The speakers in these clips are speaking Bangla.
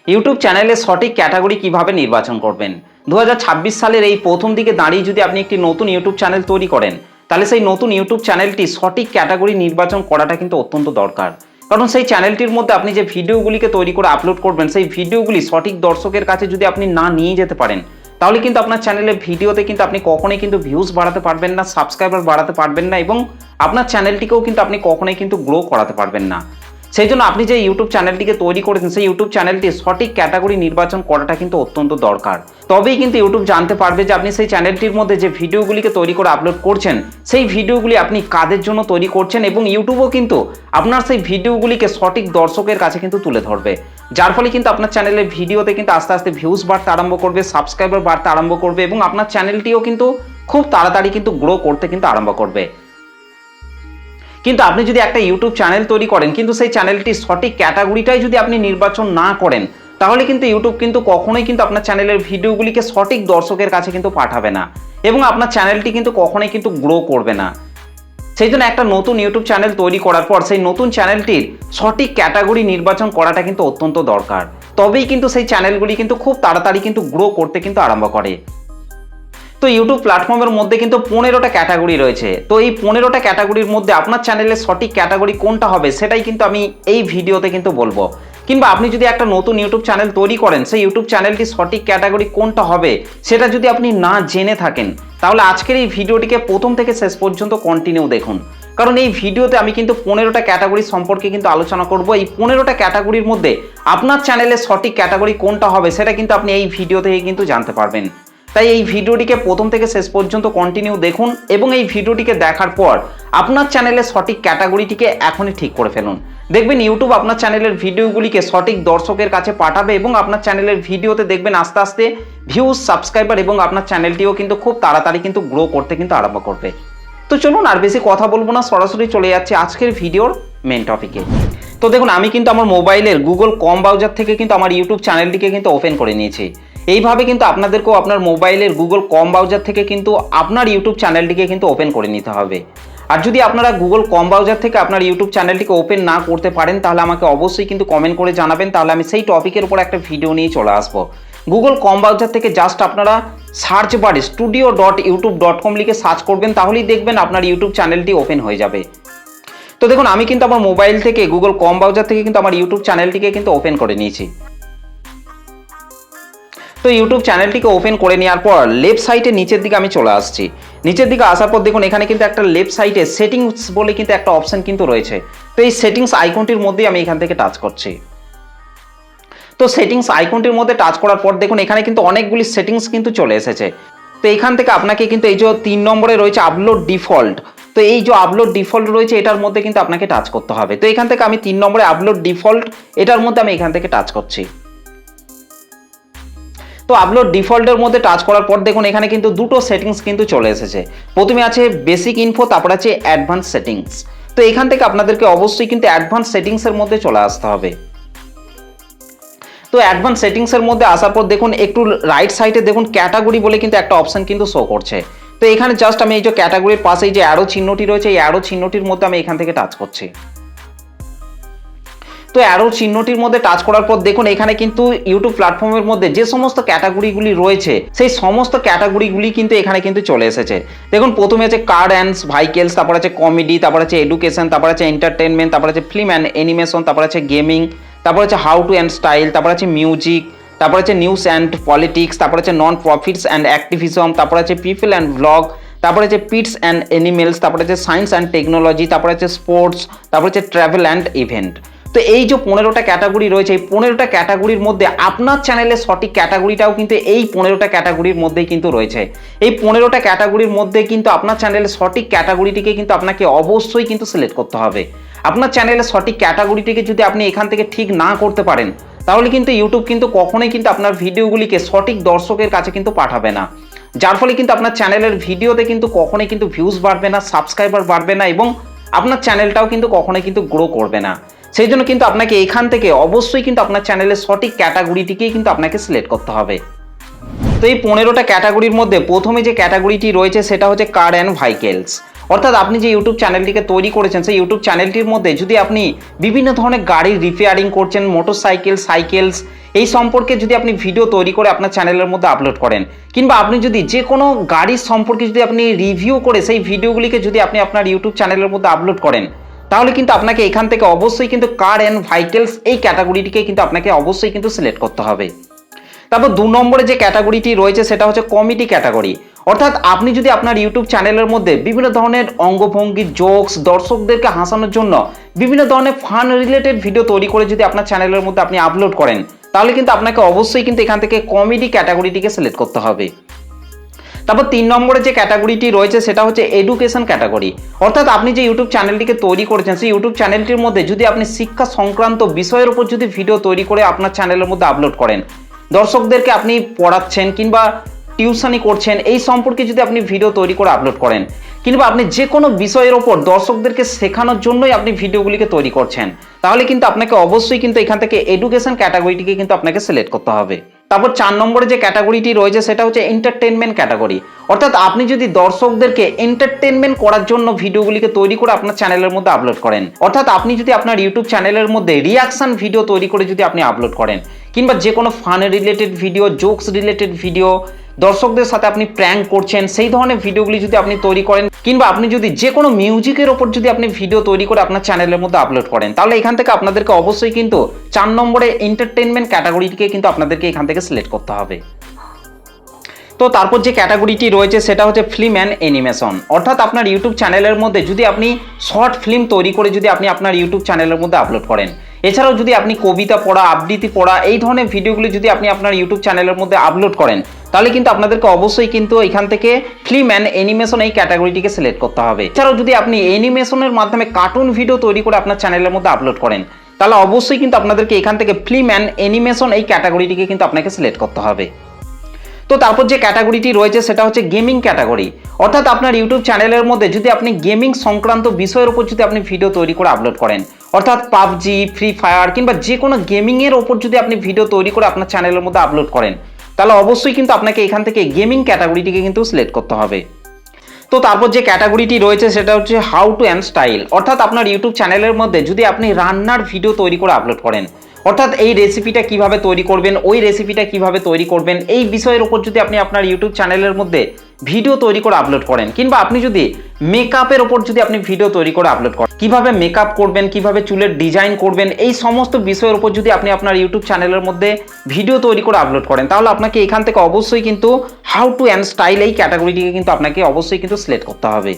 ইউটিউব চ্যানেলে সঠিক ক্যাটাগরি কিভাবে নির্বাচন করবেন। 2026 সালের এই প্রথম দিকে দাঁড়িয়ে যদি আপনি একটি নতুন ইউটিউব চ্যানেল তৈরি করেন, তাহলে সেই নতুন ইউটিউব চ্যানেলটি সঠিক ক্যাটাগরি নির্বাচন করাটা কিন্তু অত্যন্ত দরকার। কারণ সেই চ্যানেলটির মধ্যে আপনি যে ভিডিওগুলিকে তৈরি করে আপলোড করবেন, সেই ভিডিওগুলি সঠিক দর্শকের কাছে যদি আপনি না নিয়ে যেতে পারেন, তাহলে কিন্তু আপনার চ্যানেলের ভিডিওতে কিন্তু আপনি কখনোই কিন্তু ভিউজ বাড়াতে পারবেন না, সাবস্ক্রাইবার বাড়াতে পারবেন না, এবং আপনার চ্যানেলটিকেও কিন্তু আপনি কখনোই কিন্তু গ্রো করাতে পারবেন না। সেই জন্য আপনি যে ইউটিউব চ্যানেলটিকে তৈরি করেছেন, সেই ইউটিউব চ্যানেলটি সঠিক ক্যাটাগরি নির্বাচন করাটা কিন্তু অত্যন্ত দরকার। তবেই কিন্তু ইউটিউব জানতে পারবে যে আপনি সেই চ্যানেলটির মধ্যে যে ভিডিওগুলিকে তৈরি করে আপলোড করছেন, সেই ভিডিওগুলি আপনি কাদের জন্য তৈরি করছেন, এবং ইউটিউবও কিন্তু আপনার সেই ভিডিওগুলিকে সঠিক দর্শকের কাছে কিন্তু তুলে ধরবে। যার ফলে কিন্তু আপনার চ্যানেলের ভিডিওতে কিন্তু আস্তে আস্তে ভিউজ বাড়তে আরম্ভ করবে, সাবস্ক্রাইবার বাড়তে আরম্ভ করবে, এবং আপনার চ্যানেলটিও কিন্তু খুব তাড়াতাড়ি কিন্তু গ্রো করতে কিন্তু আরম্ভ করবে। কিন্তু আপনি যদি একটা ইউটিউব চ্যানেল তৈরি করেন, কিন্তু সেই চ্যানেলটির সঠিক ক্যাটাগরিটাই যদি আপনি নির্বাচন না করেন, তাহলে কিন্তু ইউটিউব কিন্তু কখনোই কিন্তু আপনার চ্যানেলের ভিডিওগুলিকে সঠিক দর্শকের কাছে কিন্তু পাঠাবে না, এবং আপনার চ্যানেলটি কিন্তু কখনোই কিন্তু গ্রো করবে না। সেই জন্য একটা নতুন ইউটিউব চ্যানেল তৈরি করার পর সেই নতুন চ্যানেলটির সঠিক ক্যাটাগরি নির্বাচন করাটা কিন্তু অত্যন্ত দরকার। তবেই কিন্তু সেই চ্যানেলগুলি কিন্তু খুব তাড়াতাড়ি কিন্তু গ্রো করতে কিন্তু আরম্ভ করে। তো ইউটিউব প্ল্যাটফর্মের মধ্যে কিন্তু 15টা ক্যাটাগরি রয়েছে। তো এই 15টা ক্যাটাগরির মধ্যে আপনার চ্যানেলের সঠিক ক্যাটাগরি কোনটা হবে, সেটাই কিন্তু আমি এই ভিডিওতে কিন্তু বলবো। কিংবা আপনি যদি একটা নতুন ইউটিউব চ্যানেল তৈরি করেন, সেই ইউটিউব চ্যানেলটির সঠিক ক্যাটাগরি কোনটা হবে সেটা যদি আপনি না জেনে থাকেন, তাহলে আজকের এই ভিডিওটিকে প্রথম থেকে শেষ পর্যন্ত কন্টিনিউ দেখুন। কারণ এই ভিডিওতে আমি কিন্তু 15টা ক্যাটাগরি সম্পর্কে কিন্তু আলোচনা করব। এই 15টা ক্যাটাগরির মধ্যে আপনার চ্যানেলের সঠিক ক্যাটাগরি কোনটা হবে সেটা কিন্তু আপনি এই ভিডিও থেকে কিন্তু জানতে পারবেন। তাই এই ভিডিওটিকে প্রথম থেকে শেষ পর্যন্ত কন্টিনিউ দেখুন, এবং এই ভিডিওটিকে দেখার পর আপনার চ্যানেলের সঠিক ক্যাটাগরিটিকে এখনই ঠিক করে ফেলুন। দেখবেন ইউটিউব আপনার চ্যানেলের ভিডিওগুলিকে সঠিক দর্শকের কাছে পাঠাবে, এবং আপনার চ্যানেলের ভিডিওতে দেখবেন আস্তে আস্তে ভিউজ, সাবস্ক্রাইবার, এবং আপনার চ্যানেলটিও কিন্তু খুব তাড়াতাড়ি কিন্তু গ্রো করতে কিন্তু আরম্ভ করবে। তো চলুন আর বেশি কথা বলবো না, সরাসরি চলে যাচ্ছে আজকের ভিডিওর মেন টপিকে। তো দেখুন, আমি কিন্তু আমার মোবাইলের গুগল ক্রোম ব্রাউজার থেকে কিন্তু আমার ইউটিউব চ্যানেলটিকে কিন্তু ওপেন করে নিয়েছি। এইভাবে কিন্তু আপনাদেরকেও আপনার মোবাইলের গুগল ক্রোম ব্রাউজার থেকে কিন্তু আপনার ইউটিউব চ্যানেলটিকে কিন্তু ওপেন করে নিতে হবে। আর যদি আপনারা গুগল ক্রোম ব্রাউজার থেকে আপনার ইউটিউব চ্যানেলটিকে ওপেন না করতে পারেন, তাহলে আমাকে অবশ্যই কিন্তু কমেন্ট করে জানাবেন, তাহলে আমি সেই টপিকের উপর একটা ভিডিও নিয়ে চলে আসবো। গুগল ক্রোম ব্রাউজার থেকে জাস্ট আপনারা সার্চ বারে studio.youtube.com লিখে সার্চ করবেন, তাহলেই দেখবেন আপনার ইউটিউব চ্যানেলটি ওপেন হয়ে যাবে। তো দেখুন, আমি কিন্তু আমার মোবাইল থেকে গুগল ক্রোম ব্রাউজার থেকে কিন্তু আমার ইউটিউব চ্যানেলটিকে কিন্তু ওপেন করে নিয়েছি। তো ইউটিউব চ্যানেলটিকে ওপেন করে নেওয়ার পর লেফট সাইডে নিচের দিকে আমি চলে আসছি। নিচের দিকে আসার পর দেখুন, এখানে কিন্তু একটা লেফট সাইডে সেটিংস বলে কিন্তু একটা অপশন কিন্তু রয়েছে। তো এই সেটিংস আইকনটির মধ্যেই আমি এখান থেকে টাচ করছি। তো সেটিংস আইকনটির মধ্যে টাচ করার পর দেখুন, এখানে কিন্তু অনেকগুলি সেটিংস কিন্তু চলে এসেছে। তো এখান থেকে আপনাকে কিন্তু এই যে 3 নম্বরে রয়েছে আপলোড ডিফল্ট, তো এই যে আপলোড ডিফল্ট রয়েছে এটার মধ্যে কিন্তু আপনাকে টাচ করতে হবে। তো এখান থেকে আমি 3 নম্বরে আপলোড ডিফল্ট, এটার মধ্যে আমি এখান থেকে টাচ করছি। তো আপলোড ডিফল্টের মধ্যে টাচ করার পর দেখুন, এখানে কিন্তু দুটো সেটিংস কিন্তু চলে এসেছে। প্রথমে আছে বেসিক ইনফো, তারপর আছে অ্যাডভান্স সেটিংস। তো এখান থেকে আপনাদেরকে অবশ্যই কিন্তু অ্যাডভান্স সেটিংসের মধ্যে চলে আসতে হবে। তো অ্যাডভান্স সেটিংসের মধ্যে আসার পর দেখুন, একটু রাইট সাইডে দেখুন ক্যাটাগরি বলে কিন্তু একটা অপশন কিন্তু শো করছে। তো এখানে জাস্ট আমি এই যে ক্যাটাগরির পাশেই যে অ্যারো চিহ্নটি রয়েছে, এই অ্যারো চিহ্নটির মধ্যে আমি এখান থেকে টাচ করছি। তো অ্যারো চিহ্নটির মধ্যে টাচ করার পর দেখুন, এখানে কিন্তু ইউটিউব প্ল্যাটফর্মের মধ্যে যে সমস্ত ক্যাটাগরিগুলি রয়েছে, সেই সমস্ত ক্যাটাগরিগুলি কিন্তু এখানে কিন্তু চলে এসেছে। দেখুন, প্রথমে আছে কার অ্যান্ড ভাইকেলস, তারপর আছে কমেডি, তারপর আছে এডুকেশন, তারপর আছে এন্টারটেনমেন্ট, তারপর আছে ফিল্ম অ্যান্ড অ্যানিমেশন, তারপর আছে গেমিং, তারপর আছে হাউ টু অ্যান্ড স্টাইল, তারপর আছে মিউজিক, তারপর আছে নিউজ অ্যান্ড পলিটিক্স, তারপর আছে নন প্রফিটস অ্যান্ড অ্যাক্টিভিজম, তারপর আছে পিপল অ্যান্ড ব্লগ, তারপর আছে পিটস অ্যান্ড অ্যানিমেলস, তারপর আছে সায়েন্স অ্যান্ড টেকনোলজি, তারপর আছে স্পোর্টস, তারপর আছে ট্রাভেল অ্যান্ড ইভেন্ট। তো এই যে 15টা ক্যাটাগরি রয়েছে, এই 15টা ক্যাটাগরির মধ্যে আপনার চ্যানেলের সঠিক ক্যাটাগরিটাও কিন্তু এই 15টা ক্যাটাগরির মধ্যেই কিন্তু রয়েছে। এই 15টা ক্যাটাগরির মধ্যে কিন্তু আপনার চ্যানেলের সঠিক ক্যাটাগরিটিকে কিন্তু আপনাকে অবশ্যই কিন্তু সিলেক্ট করতে হবে। আপনার চ্যানেলের সঠিক ক্যাটাগরিটিকে যদি আপনি এখান থেকে ঠিক না করতে পারেন, তাহলে কিন্তু ইউটিউব কিন্তু কখনোই কিন্তু আপনার ভিডিওগুলিকে সঠিক দর্শকের কাছে কিন্তু পাঠাবে না। যার ফলে কিন্তু আপনার চ্যানেলের ভিডিওতে কিন্তু কখনোই কিন্তু ভিউজ বাড়বে না, সাবস্ক্রাইবার বাড়বে না, এবং আপনার চ্যানেলটাও কিন্তু কখনোই কিন্তু গ্রো করবে না। সেই জন্য কিন্তু আপনাকে এখান থেকে অবশ্যই কিন্তু আপনার চ্যানেলের সঠিক ক্যাটাগরিটিকেই কিন্তু আপনাকে সিলেক্ট করতে হবে। তো এই 15টা ক্যাটাগরির মধ্যে প্রথমে যে ক্যাটাগরিটি রয়েছে সেটা হচ্ছে কার অ্যান্ড ভাইকেলস, অর্থাৎ আপনি যে ইউটিউব চ্যানেলটিকে তৈরি করেছেন সেই ইউটিউব চ্যানেলটির মধ্যে যদি আপনি বিভিন্ন ধরনের গাড়ির রিপেয়ারিং করছেন, মোটরসাইকেল, সাইকেলস, এই সম্পর্কে যদি আপনি ভিডিও তৈরি করে আপনার চ্যানেলের মধ্যে আপলোড করেন, কিংবা আপনি যদি যে কোনো গাড়ির সম্পর্কে যদি আপনি রিভিউ করে সেই ভিডিওগুলিকে যদি আপনি আপনার ইউটিউব চ্যানেলের মধ্যে আপলোড করেন, তাহলে কিন্তু আপনাকে এখান থেকে অবশ্যই কিন্তু কার অ্যান্ড ভেহিকলস এই ক্যাটাগরিটিকে কিন্তু আপনাকে অবশ্যই কিন্তু সিলেক্ট করতে হবে। তারপর 2 নম্বরে যে ক্যাটাগরিটি রয়েছে সেটা হচ্ছে কমেডি ক্যাটাগরি। অর্থাৎ আপনি যদি আপনার ইউটিউব চ্যানেলের মধ্যে বিভিন্ন ধরনের অঙ্গভঙ্গি, জোকস, দর্শকদেরকে হাসানোর জন্য বিভিন্ন ধরনের ফান রিলেটেড ভিডিও তৈরি করে যদি আপনার চ্যানেলের মধ্যে আপনি আপলোড করেন, তাহলে কিন্তু আপনাকে অবশ্যই কিন্তু এখান থেকে কমেডি ক্যাটাগরিটিকে সিলেক্ট করতে হবে। তারপর 3 নম্বরে যে ক্যাটাগরিটি রয়েছে সেটা হচ্ছে এডুকেশন ক্যাটাগরি। অর্থাৎ আপনি যে ইউটিউব চ্যানেলটিকে তৈরি করেছেন সেই ইউটিউব চ্যানেলটির মধ্যে যদি আপনি শিক্ষা সংক্রান্ত বিষয়ের উপর যদি ভিডিও তৈরি করে আপনার চ্যানেলের মধ্যে আপলোড করেন, দর্শকদেরকে আপনি পড়াচ্ছেন কিংবা টিউশনি করছেন, এই সম্পর্কে যদি আপনি ভিডিও তৈরি করে আপলোড করেন, কিংবা আপনি যে কোনো বিষয়ের ওপর দর্শকদেরকে শেখানোর জন্যই আপনি ভিডিওগুলিকে তৈরি করছেন, তাহলে কিন্তু আপনাকে অবশ্যই কিন্তু এখান থেকে এডুকেশন ক্যাটাগরিটিকে কিন্তু আপনাকে সিলেক্ট করতে হবে। তারপর 4 নম্বরে যে ক্যাটাগরিটি রয়েছে সেটা হচ্ছে এন্টারটেনমেন্ট ক্যাটাগরি। অর্থাৎ আপনি যদি দর্শকদেরকে এন্টারটেনমেন্ট করার জন্য ভিডিওগুলিকে তৈরি করে আপনার চ্যানেলের মধ্যে আপলোড করেন, অর্থাৎ আপনি যদি আপনার ইউটিউব চ্যানেলের মধ্যে রিয়াকশন ভিডিও তৈরি করে যদি আপনি আপলোড করেন, কিংবা যে কোনো fun related video, jokes related video, দর্শকদের সাথে আপনি প্র্যাঙ্ক করছেন, সেই ধরনের ভিডিওগুলি যদি আপনি তৈরি করেন, কিংবা আপনি যদি যে কোনো মিউজিকের ওপর যদি আপনি ভিডিও তৈরি করে আপনার চ্যানেলের মধ্যে আপলোড করেন, তাহলে এখান থেকে আপনাদেরকে অবশ্যই কিন্তু 4 নম্বরে এন্টারটেনমেন্ট ক্যাটাগরিটিকে কিন্তু আপনাদেরকে এখান থেকে সিলেক্ট করতে হবে। তো তারপর যে ক্যাটাগরিটি রয়েছে সেটা হচ্ছে ফিল্ম অ্যান্ড অ্যানিমেশন। অর্থাৎ আপনার ইউটিউব চ্যানেলের মধ্যে যদি আপনি শর্ট ফিল্ম তৈরি করে যদি আপনি আপনার ইউটিউব চ্যানেলের মধ্যে আপলোড করেন, এছাড়াও যদি আপনি কবিতা পড়া, আবৃত্তি পড়া, এই ধরনের ভিডিওগুলি যদি আপনি আপনার ইউটিউব চ্যানেলের মধ্যে আপলোড করেন, তাহলে কিন্তু আপনাদেরকে অবশ্যই কিন্তু এখান থেকে ফিল্ম অ্যান্ড অ্যানিমেশন এই ক্যাটাগরিটিকে সিলেক্ট করতে হবে। এছাড়াও যদি আপনি অ্যানিমেশনের মাধ্যমে কার্টুন ভিডিও তৈরি করে আপনার চ্যানেলের মধ্যে আপলোড করেন, তাহলে অবশ্যই কিন্তু আপনাদেরকে এখান থেকে ফিল্ম অ্যান্ড অ্যানিমেশন এই ক্যাটাগরিটিকে কিন্তু আপনাকে সিলেক্ট করতে হবে। তো তারপর যে ক্যাটাগরিটি রয়েছে সেটা হচ্ছে গেমিং ক্যাটাগরি। অর্থাৎ আপনার ইউটিউব চ্যানেলের মধ্যে যদি আপনি গেমিং সংক্রান্ত বিষয়ের উপর যদি আপনি ভিডিও তৈরি করে আপলোড করেন, অর্থাৎ পাবজি, ফ্রি ফায়ার কিংবা যে কোনো গেমিংয়ের ওপর যদি আপনি ভিডিও তৈরি করে আপনার চ্যানেলের মধ্যে আপলোড করেন, তাহলে অবশ্যই কিন্তু আপনাকে এখান থেকে গেমিং ক্যাটাগরিটিকে কিন্তু সিলেক্ট করতে হবে। তো তারপর যে ক্যাটাগরিটি রয়েছে সেটা হচ্ছে হাউ টু অ্যান্ড স্টাইল। অর্থাৎ আপনার ইউটিউব চ্যানেলের মধ্যে যদি আপনি রান্নার ভিডিও তৈরি করে আপলোড করেন, অর্থাৎ এই রেসিপিটা কিভাবে তৈরি করবেন, ওই রেসিপিটা কিভাবে তৈরি করবেন, এই বিষয়ের উপর যদি আপনি আপনার ইউটিউব চ্যানেলের মধ্যে ভিডিও তৈরি করে আপলোড করেন, কিংবা আপনি যদি মেকআপের ওপর যদি আপনি ভিডিও তৈরি করে আপলোড করেন, কিভাবে মেকআপ করবেন, কিভাবে চুলের ডিজাইন করবেন, এই সমস্ত বিষয়ের উপর যদি আপনি আপনার ইউটিউব চ্যানেলের মধ্যে ভিডিও তৈরি করে আপলোড করেন, তাহলে আপনাকে এখান থেকে অবশ্যই কিন্তু হাউ টু অ্যান্ড স্টাইল এই ক্যাটাগরিটিকে কিন্তু আপনাকে অবশ্যই কিন্তু সিলেক্ট করতে হবে।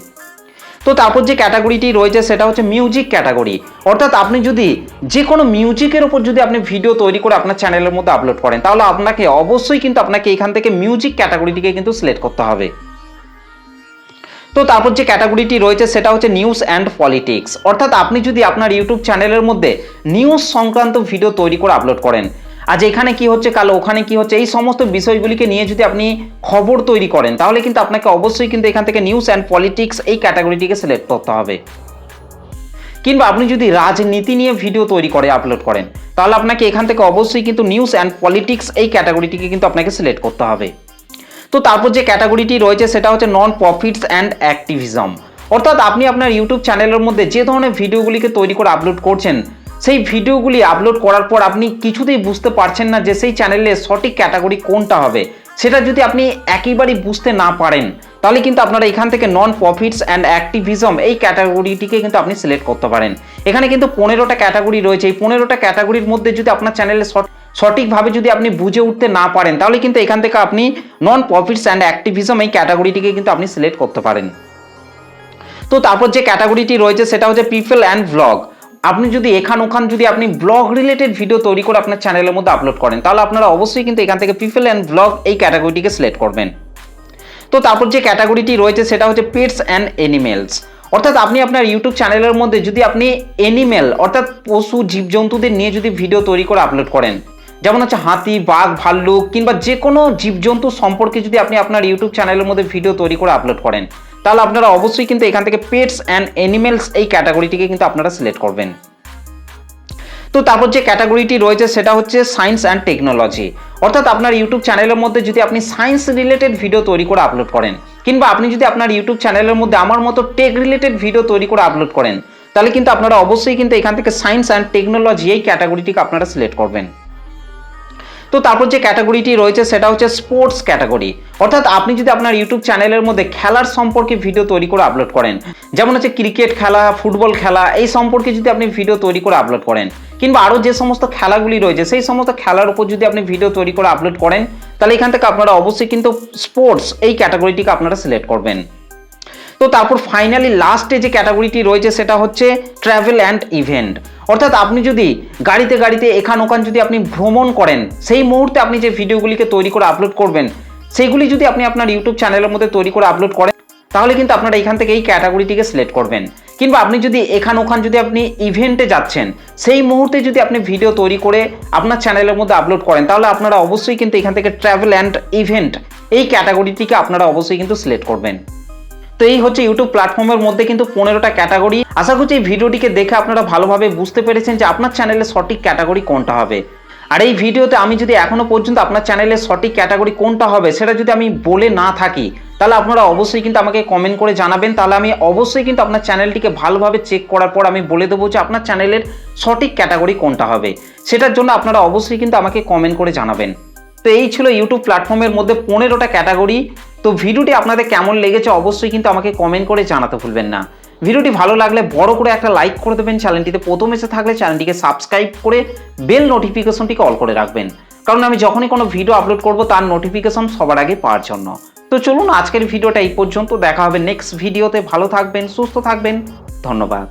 তো তারপর যে ক্যাটাগরিটি রয়েছে সেটা হচ্ছে মিউজিক ক্যাটাগরি। অর্থাৎ আপনি যদি যে কোনো মিউজিকের উপর যদি আপনি ভিডিও তৈরি করে আপনার চ্যানেলের মধ্যে আপলোড করেন, তাহলে আপনাকে অবশ্যই কিন্তু আপনাকে এখান থেকে মিউজিক ক্যাটাগরিটিকে কিন্তু সিলেক্ট করতে হবে। তো তারপর যে ক্যাটাগরিটি রয়েছে সেটা হচ্ছে নিউজ অ্যান্ড পলিটিক্স। অর্থাৎ আপনি যদি আপনার ইউটিউব চ্যানেলের মধ্যে নিউজ সংক্রান্ত ভিডিও তৈরি করে আপলোড করেন, আজ এখানে কি হচ্ছে, কাল ওখানে কি হচ্ছে, এই সমস্ত বিষয়গুলিকে নিয়ে যদি আপনি খবর তৈরি করেন, তাহলে কিন্তু আপনাকে অবশ্যই কিন্তু এখান থেকে নিউজ অ্যান্ড পলিটিক্স এই ক্যাটাগরিটিকে সিলেক্ট করতে হবে। কিংবা আপনি যদি রাজনীতি নিয়ে ভিডিও তৈরি করে আপলোড করেন, তাহলে আপনাকে এখান থেকে অবশ্যই কিন্তু নিউজ অ্যান্ড পলিটিক্স এই ক্যাটাগরিটিকে কিন্তু আপনাকে সিলেক্ট করতে হবে। তো তারপর যে ক্যাটাগরিটি রয়েছে সেটা হচ্ছে নন প্রফিটস অ্যান্ড অ্যাক্টিভিজম। অর্থাৎ আপনি আপনার ইউটিউব চ্যানেলের মধ্যে যে ধরনের ভিডিওগুলিকে তৈরি করে আপলোড করছেন, সেই ভিডিওগুলি আপলোড করার পর আপনি কিছুতেই বুঝতে পারছেন না যে সেই চ্যানেলের সঠিক ক্যাটাগরি কোনটা হবে, সেটা যদি আপনি একেবারেই বুঝতে না পারেন, তাহলে কিন্তু আপনারা এখান থেকে নন প্রফিটস অ্যান্ড অ্যাক্টিভিজম এই ক্যাটাগরিটিকে কিন্তু আপনি সিলেক্ট করতে পারেন। এখানে কিন্তু 15টা ক্যাটাগরি রয়েছে। এই 15টা ক্যাটাগরির মধ্যে যদি আপনার চ্যানেলে সঠিকভাবে যদি আপনি বুঝে উঠতে না পারেন, তাহলে কিন্তু এখান থেকে আপনি নন প্রফিটস অ্যান্ড অ্যাক্টিভিজম এই ক্যাটাগরিটিকে কিন্তু আপনি সিলেক্ট করতে পারেন। তো তারপর যে ক্যাটাগরিটি রয়েছে সেটা হচ্ছে পিপল অ্যান্ড ব্লগ। আপনি যদি ওখান যদি আপনি ব্লগ রিলেটেড ভিডিও তৈরি করে আপনার চ্যানেলের মধ্যে আপলোড করেন, তাহলে আপনারা অবশ্যই কিন্তু এখান থেকে পিপল অ্যান্ড ব্লগ এই ক্যাটাগরিটিকে সিলেক্ট করবেন। তো তারপর যে ক্যাটাগরিটি রয়েছে সেটা হচ্ছে পেটস অ্যান্ড অ্যানিমেলস। অর্থাৎ আপনি আপনার ইউটিউব চ্যানেলের মধ্যে যদি আপনি অ্যানিমেল অর্থাৎ পশু জীবজন্তুদের নিয়ে যদি ভিডিও তৈরি করে আপলোড করেন, যেমন হচ্ছে হাতি, বাঘ, ভাল্লুক কিংবা যে কোনো জীবজন্তু সম্পর্কে যদি আপনি আপনার ইউটিউব চ্যানেলের মধ্যে ভিডিও তৈরি করে আপলোড করেন, তাহলে আপনারা অবশ্যই কিন্তু এখান থেকে পেটস অ্যান্ড অ্যানিমেলস এই ক্যাটাগরিটিকে কিন্তু আপনারা সিলেক্ট করবেন। তো তারপর যে ক্যাটাগরিটি রয়েছে সেটা হচ্ছে সায়েন্স অ্যান্ড টেকনোলজি। অর্থাৎ আপনার ইউটিউব চ্যানেলের মধ্যে যদি আপনি সায়েন্স রিলেটেড ভিডিও তৈরি করে আপলোড করেন, কিংবা আপনি যদি আপনার ইউটিউব চ্যানেলের মধ্যে আমার মতো টেক রিলেটেড ভিডিও তৈরি করে আপলোড করেন, তাহলে কিন্তু আপনারা অবশ্যই কিন্তু এখান থেকে সায়েন্স অ্যান্ড টেকনোলজি এই ক্যাটাগরিটিকে আপনারা সিলেক্ট করবেন। তো তারপর যে ক্যাটাগরিটি রয়েছে সেটা হচ্ছে স্পোর্টস ক্যাটাগরি, অর্থাৎ আপনি যদি আপনার ইউটিউব চ্যানেলের মধ্যে খেলার সম্পর্কে ভিডিও তৈরি করে আপলোড করেন, যেমন হচ্ছে ক্রিকেট খেলা, ফুটবল খেলা, এই সম্পর্কে যদি আপনি ভিডিও তৈরি করে আপলোড করেন, কিংবা আরও যে সমস্ত খেলাগুলি রয়েছে সেই সমস্ত খেলার উপর যদি আপনি ভিডিও তৈরি করে আপলোড করেন, তাহলে এখান থেকে আপনারা অবশ্যই কিন্তু স্পোর্টস এই ক্যাটাগরিটিকে আপনারা সিলেক্ট করবেন। তো তারপর ফাইনালি লাস্টে যে ক্যাটাগরিটি রয়েছে সেটা হচ্ছে ট্রাভেল অ্যান্ড ইভেন্ট, অর্থাৎ আপনি যদি গাড়িতে গাড়িতে এখান ওখান যদি আপনি ভ্রমণ করেন, সেই মুহূর্তে আপনি যে ভিডিওগুলিকে তৈরি করে আপলোড করবেন, সেইগুলি যদি আপনি আপনার ইউটিউব চ্যানেলের মধ্যে তৈরি করে আপলোড করেন, তাহলে কিন্তু আপনারা এখান থেকে এই ক্যাটাগরিটিকে সিলেক্ট করবেন। কিংবা আপনি যদি এখান ওখান যদি আপনি ইভেন্টে যাচ্ছেন, সেই মুহূর্তে যদি আপনি ভিডিও তৈরি করে আপনার চ্যানেলের মধ্যে আপলোড করেন, তাহলে আপনারা অবশ্যই কিন্তু এখান থেকে ট্রাভেল অ্যান্ড ইভেন্ট এই ক্যাটাগরিটিকে আপনারা অবশ্যই কিন্তু সিলেক্ট করবেন। তো এই হচ্ছে ইউটিউব প্ল্যাটফর্মের মধ্যে কিন্তু 15টা ক্যাটাগরি। আশা করছি এই ভিডিওটিকে দেখে আপনারা ভালোভাবে বুঝতে পেরেছেন যে আপনার চ্যানেলের সঠিক ক্যাটাগরি কোনটা হবে। আর এই ভিডিওতে আমি যদি এখনো পর্যন্ত আপনার চ্যানেলের সঠিক ক্যাটাগরি কোনটা হবে সেটা যদি আমি বলে না থাকি, তাহলে আপনারা অবশ্যই কিন্তু আমাকে কমেন্ট করে জানাবেন, তাহলে আমি অবশ্যই কিন্তু আপনার চ্যানেলটিকে ভালোভাবে চেক করার পর আমি বলে দেবো যে আপনার চ্যানেলের সঠিক ক্যাটাগরি কোনটা হবে। সেটার জন্য আপনারা অবশ্যই কিন্তু আমাকে কমেন্ট করে জানাবেন। তো এই ছিল ইউটিউব প্ল্যাটফর্মের মধ্যে 15টা ক্যাটাগরি। তো ভিডিওটি আপনাদের কেমন লেগেছে অবশ্যই কিন্তু আমাকে কমেন্ট করে জানাতে ভুলবেন না। ভিডিওটি ভালো লাগলে বড় করে একটা লাইক করে দেবেন, চ্যানেলটিতে প্রথম এসে থাকলে চ্যানেলটিকে সাবস্ক্রাইব করে বেল নোটিফিকেশনটিকে অল করে রাখবেন, কারণ আমি যখনই কোনো ভিডিও আপলোড করব তার নোটিফিকেশন সবার আগে পাওয়ার জন্য। তো চলুন আজকের ভিডিওটা এই পর্যন্ত, দেখা হবে নেক্সট ভিডিওতে। ভালো থাকবেন, সুস্থ থাকবেন, ধন্যবাদ।